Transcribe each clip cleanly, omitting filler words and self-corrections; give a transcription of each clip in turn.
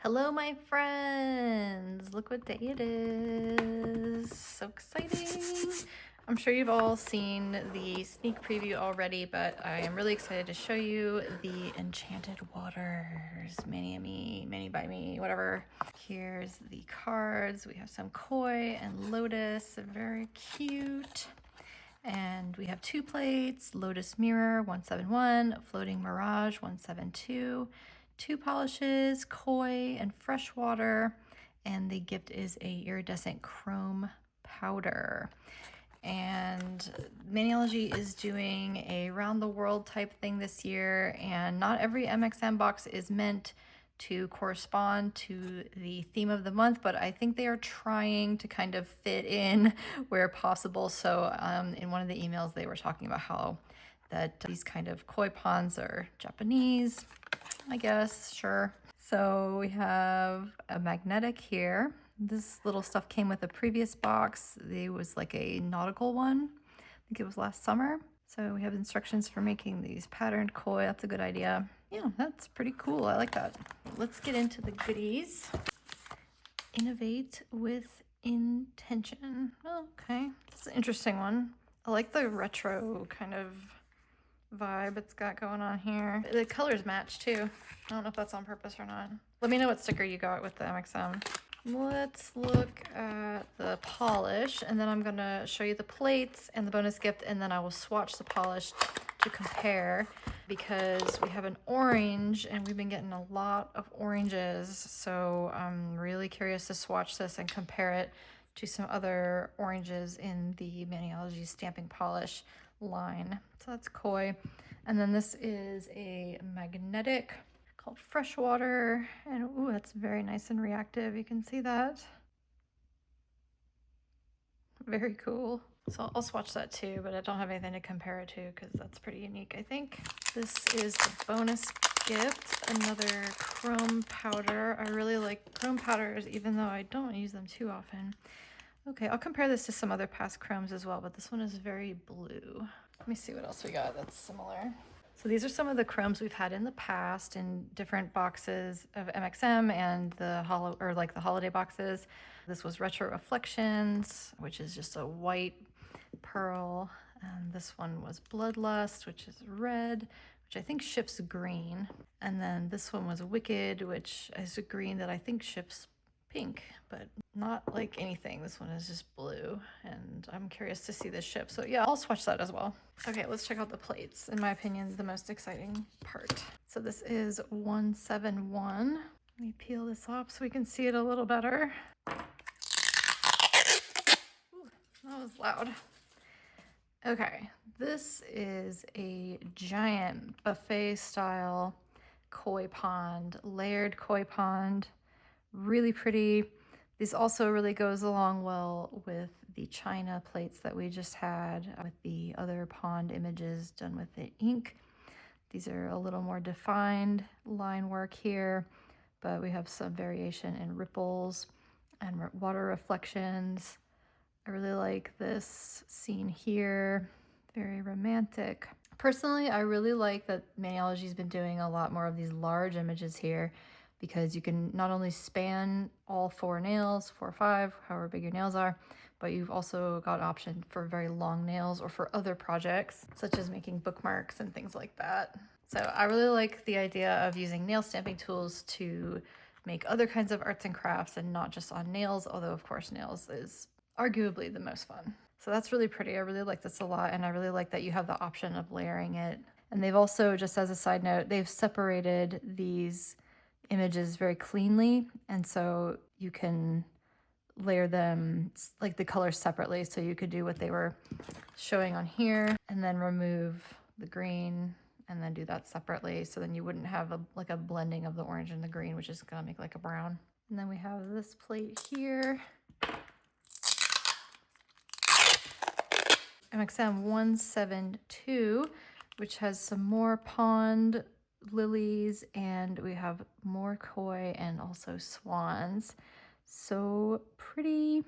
Hello, my friends. Look what day it is. So exciting. I'm sure you've all seen the sneak preview already, but I am really excited to show you the Enchanted Waters. ManixMe, Mani by me, whatever. Here's the cards. We have some koi and lotus. Very cute. And we have two plates, Lotus Mirror 171, Floating Mirage 172, two polishes, koi and freshwater, and the gift is a iridescent chrome powder. And Maniology is doing a round the world type thing this year, and not every MxM box is meant to correspond to the theme of the month, but I think they are trying to kind of fit in where possible. So in one of the emails, they were talking about how that these kind of koi ponds are Japanese, I guess, sure. So we have a magnetic here. This little stuff came with a previous box. It was like a nautical one. I think it was last summer. So we have instructions for making these patterned koi. That's a good idea. Yeah, that's pretty cool. I like that. Let's get into the goodies. Innovate with intention. Oh, okay, that's an interesting one. I like the retro kind of vibe it's got going on here. The colors match too. I don't know if that's on purpose or not. Let me know what sticker you got with the MxM. Let's look at the polish, and then I'm gonna show you the plates and the bonus gift, and then I will swatch the polish to compare, because we have an orange and we've been getting a lot of oranges. So I'm really curious to swatch this and compare it to some other oranges in the Maniology stamping polish line. So that's koi. And then this is a magnetic called freshwater, and ooh, that's very nice and reactive. You can see that. Very cool. So I'll swatch that too, but I don't have anything to compare it to because that's pretty unique, I think. This is the bonus gift, another chrome powder. I really like chrome powders, even though I don't use them too often. Okay, I'll compare this to some other past chromes as well, but this one is very blue. Let me see what else we got that's similar. So these are some of the chromes we've had in the past in different boxes of MxM and the holiday boxes. This was Retro Reflections, which is just a white pearl. And this one was Bloodlust, which is red, which I think shifts green. And then this one was Wicked, which is a green that I think shifts pink, but not like anything. This one is just blue, and I'm curious to see this ship. So yeah, I'll swatch that as well. Okay, let's check out the plates. In my opinion, the most exciting part. So this is 171. Let me peel this off so we can see it a little better. Ooh, that was loud. Okay, this is a giant buffet style koi pond, layered koi pond. Really pretty. This also really goes along well with the China plates that we just had with the other pond images done with the ink. These are a little more defined line work here, but we have some variation in ripples and water reflections. I really like this scene here. Very romantic. Personally, I really like that Maniology's been doing a lot more of these large images here, because you can not only span all 4 nails, 4 or 5, however big your nails are, but you've also got an option for very long nails or for other projects, such as making bookmarks and things like that. So I really like the idea of using nail stamping tools to make other kinds of arts and crafts and not just on nails, although of course nails is arguably the most fun. So that's really pretty. I really like this a lot, and I really like that you have the option of layering it. And they've also, just as a side note, they've separated these images very cleanly, and so you can layer them like the colors separately. So you could do what they were showing on here and then remove the green and then do that separately, so then you wouldn't have a blending of the orange and the green, which is gonna make like a brown. And then we have this plate here, MxM 172, which has some more pond lilies, and we have more koi and also swans. So pretty.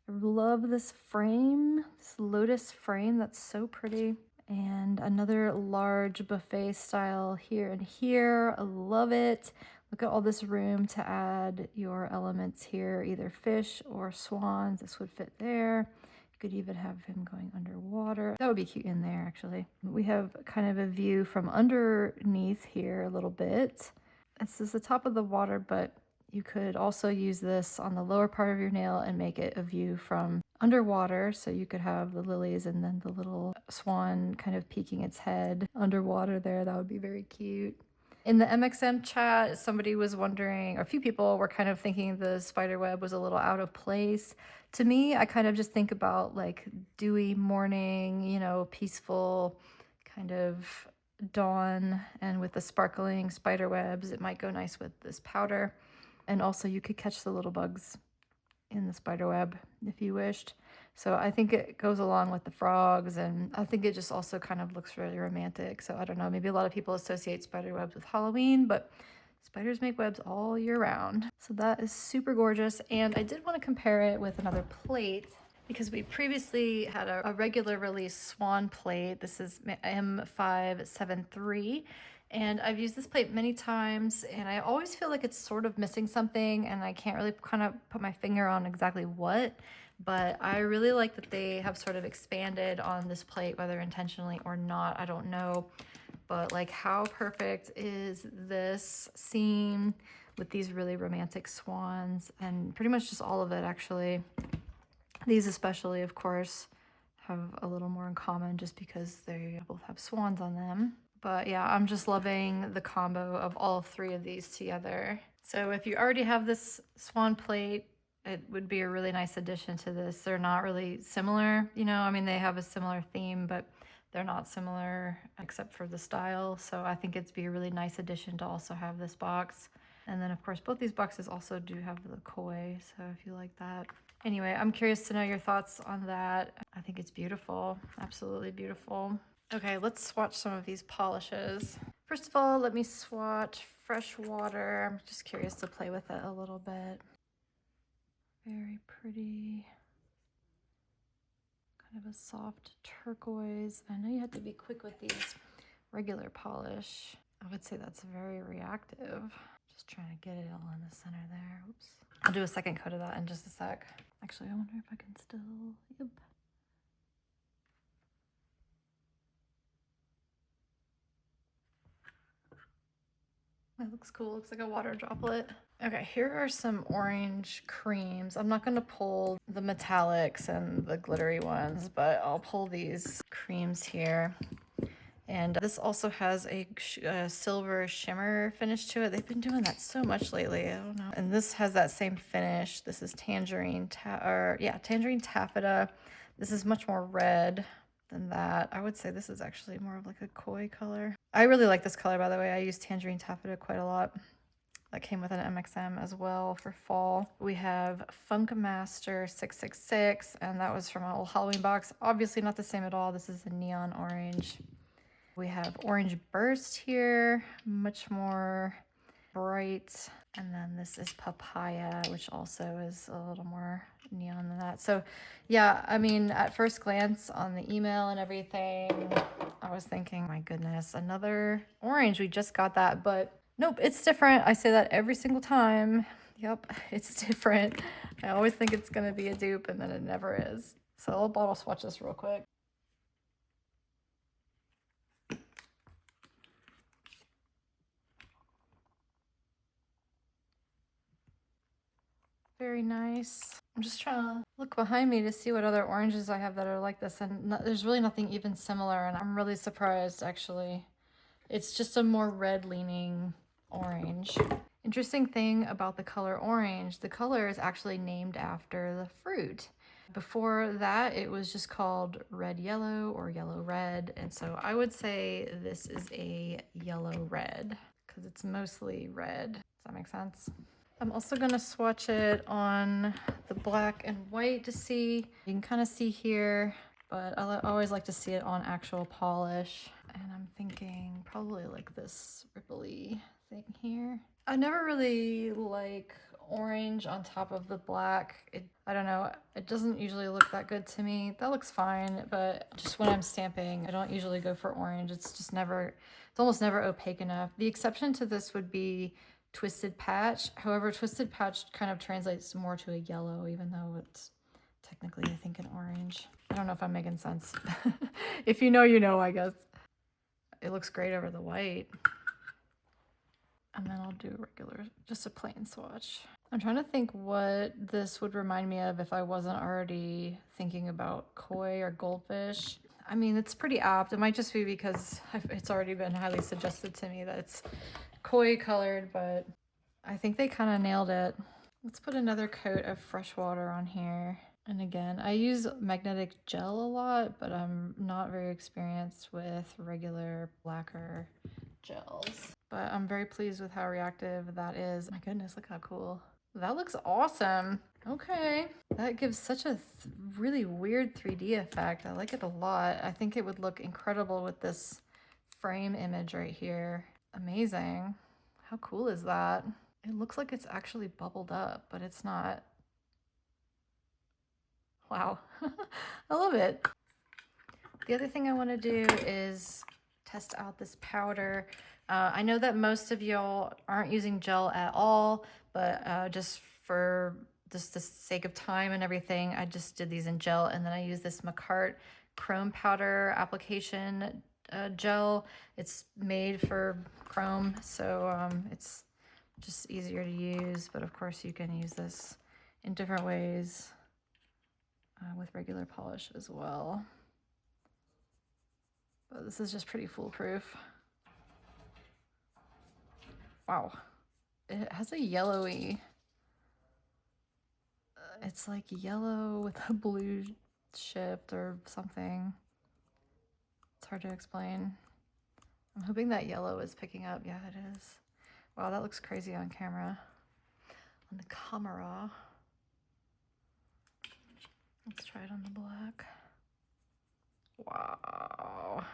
I love this frame, this lotus frame. That's so pretty. And another large buffet style here and here. I love it. Look at all this room to add your elements here, either fish or swans. This would fit there. You could even have him going underwater. That would be cute in there, actually. We have kind of a view from underneath here a little bit. This is the top of the water, but you could also use this on the lower part of your nail and make it a view from underwater. So you could have the lilies and then the little swan kind of peeking its head underwater there. That would be very cute. In the MxM chat, somebody was wondering, or a few people were kind of thinking the spider web was a little out of place. To me, I kind of just think about like dewy morning, you know, peaceful kind of dawn, and with the sparkling spider webs, it might go nice with this powder. And also you could catch the little bugs in the spider web if you wished. So I think it goes along with the frogs, and I think it just also kind of looks really romantic. So I don't know, maybe a lot of people associate spider webs with Halloween, but spiders make webs all year round. So that is super gorgeous. And I did want to compare it with another plate because we previously had a regular release swan plate. This is M573. And I've used this plate many times, and I always feel like it's sort of missing something, and I can't really kind of put my finger on exactly what. But I really like that they have sort of expanded on this plate, whether intentionally or not, I don't know. But like, how perfect is this scene with these really romantic swans, and pretty much just all of it, actually. These especially, of course, have a little more in common just because they both have swans on them. But yeah, I'm just loving the combo of all three of these together. So if you already have this swan plate, it would be a really nice addition to this. They're not really similar, you know, I mean, they have a similar theme, but they're not similar except for the style. So I think it'd be a really nice addition to also have this box. And then of course, both these boxes also do have the koi, so if you like that. Anyway, I'm curious to know your thoughts on that. I think it's beautiful, absolutely beautiful. Okay, let's swatch some of these polishes. First of all, let me swatch fresh water. I'm just curious to play with it a little bit. Very pretty. Kind of a soft turquoise. I know you have to be quick with these regular polish. I would say that's very reactive. Just trying to get it all in the center there. Oops. I'll do a second coat of that in just a sec. Actually, I wonder if I can still, yep. That looks cool. Looks like a water droplet. Okay, here are some orange creams. I'm not going to pull the metallics and the glittery ones, but I'll pull these creams here. And this also has a silver shimmer finish to it. They've been doing that so much lately. I don't know. And this has that same finish. This is tangerine taffeta. This is much more red than that. I would say this is actually more of like a koi color. I really like this color, by the way. I use tangerine taffeta quite a lot. That came with an MxM as well for fall. We have Funk Master 666, and that was from an old Halloween box. Obviously not the same at all. This is a neon orange. We have Orange Burst here, much more bright. And then this is Papaya, which also is a little more neon than that. So yeah, I mean, at first glance on the email and everything, I was thinking, my goodness, another orange. We just got that, but nope, it's different. I say that every single time. Yep, it's different. I always think it's gonna be a dupe, and then it never is. So I'll bottle swatch this real quick. Very nice. I'm just trying to look behind me to see what other oranges I have that are like this, and there's really nothing even similar, and I'm really surprised, actually. It's just a more red leaning orange. Interesting thing about the color orange, the color is actually named after the fruit. Before that, it was just called red yellow or yellow red, and so I would say this is a yellow red because it's mostly red. Does that make sense? I'm also going to swatch it on the black and white to see. You can kind of see here, but I always like to see it on actual polish. And I'm thinking probably like this ripply thing here. I never really like orange on top of the black. I don't know, it doesn't usually look that good to me. That looks fine, but just when I'm stamping, I don't usually go for orange. It's almost never opaque enough. The exception to this would be Twisted Patch. However, Twisted Patch kind of translates more to a yellow, even though it's technically, I think, an orange. I don't know if I'm making sense. If you know, you know, I guess. It looks great over the white. And then I'll do regular, just a plain swatch. I'm trying to think what this would remind me of if I wasn't already thinking about koi or goldfish. I mean, it's pretty apt. It might just be because it's already been highly suggested to me that it's koi colored, but I think they kind of nailed it. Let's put another coat of fresh water on here. And again, I use magnetic gel a lot, but I'm not very experienced with regular lacquer gels. But I'm very pleased with how reactive that is. My goodness, look how cool. That looks awesome. Okay, that gives such a really weird 3D effect. I like it a lot. I think it would look incredible with this frame image right here. Amazing. How cool is that? It looks like it's actually bubbled up, but it's not. Wow, I love it. The other thing I want to do is test out this powder. I know that most of y'all aren't using gel at all, but just for the sake of time and everything, I just did these in gel, and then I use this McCart chrome powder application gel. It's made for chrome, so it's just easier to use, but of course you can use this in different ways with regular polish as well. But this is just pretty foolproof. Wow. It has a yellowy, it's like yellow with a blue shift or something. It's hard to explain. I'm hoping that yellow is picking up. Yeah, it is. Wow, that looks crazy on camera. On the camera. Let's try it on the black. Wow.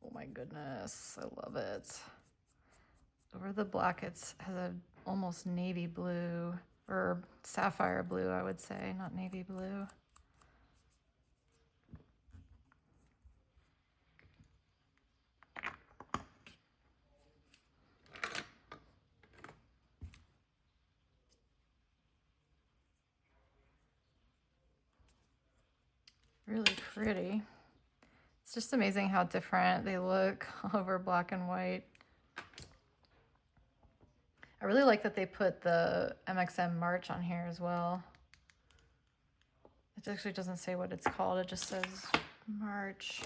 Oh my goodness, I love it. Over the black, it has a almost navy blue, or sapphire blue, I would say, not navy blue. Really pretty. It's just amazing how different they look over black and white. I really like that they put the MxM March on here as well. It actually doesn't say what it's called. It just says March.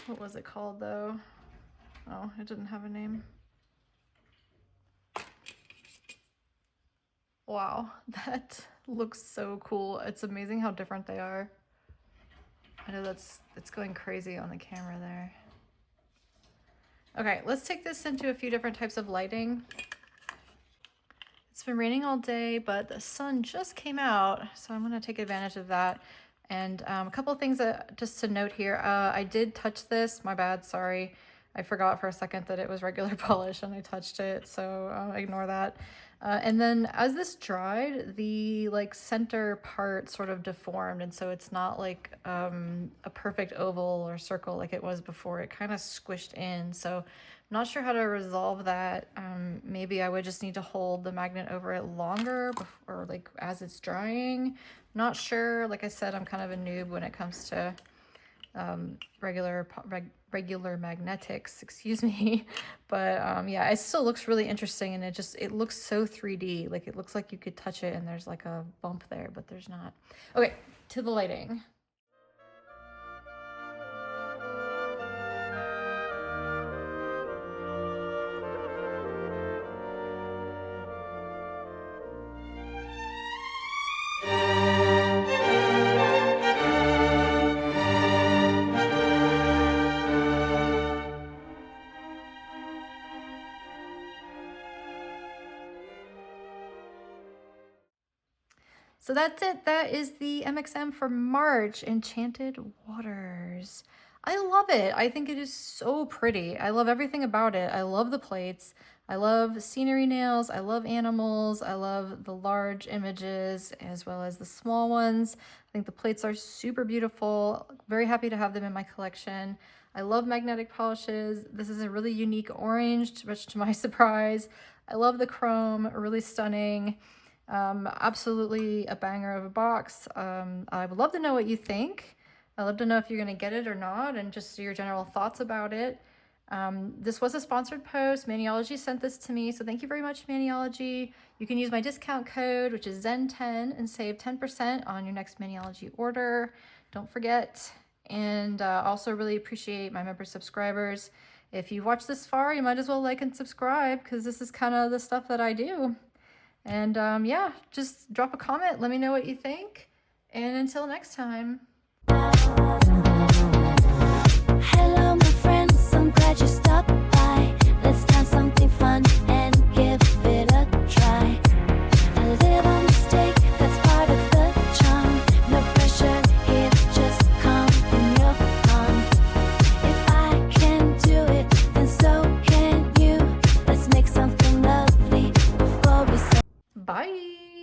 What was it called though? Oh, it didn't have a name. Wow, that looks so cool. It's amazing how different they are. I know it's going crazy on the camera there. Okay, let's take this into a few different types of lighting. It's been raining all day, but the sun just came out, so I'm gonna take advantage of that. And a couple of things just to note here. I did touch this, my bad, sorry. I forgot for a second that it was regular polish and I touched it, so ignore that. And then as this dried, the like center part sort of deformed, and so it's not like a perfect oval or circle like it was before. It kind of squished in, so I'm not sure how to resolve that. Maybe I would just need to hold the magnet over it longer before, or like as it's drying. Not sure. Like I said, I'm kind of a noob when it comes to regular magnetics, excuse me. But yeah, it still looks really interesting, and it looks so 3D. Like it looks like you could touch it and there's like a bump there, but there's not. Okay, to the lighting. So that's it. That is the MxM for March, Enchanted Waters. I love it. I think it is so pretty. I love everything about it. I love the plates. I love scenery nails. I love animals. I love the large images as well as the small ones. I think the plates are super beautiful. Very happy to have them in my collection. I love magnetic polishes. This is a really unique orange, much to my surprise. I love the chrome, really stunning. Absolutely a banger of a box. I would love to know what you think. I'd love to know if you're going to get it or not and just your general thoughts about it. This was a sponsored post. Maniology sent this to me, so thank you very much, Maniology. You can use my discount code, which is Zen10, and save 10% on your next Maniology order. Don't forget. And also really appreciate my member subscribers. If you've watched this far, you might as well like and subscribe because this is kind of the stuff that I do. And yeah, just drop a comment. Let me know what you think. And until next time. Hello, my friends. I'm glad you stopped by. Let's start something fun and give it a try. A little mistake, that's part of the charm. No pressure here, just come in your palm. If I can do it, then so can you. Let's make something lovely before we say Bye.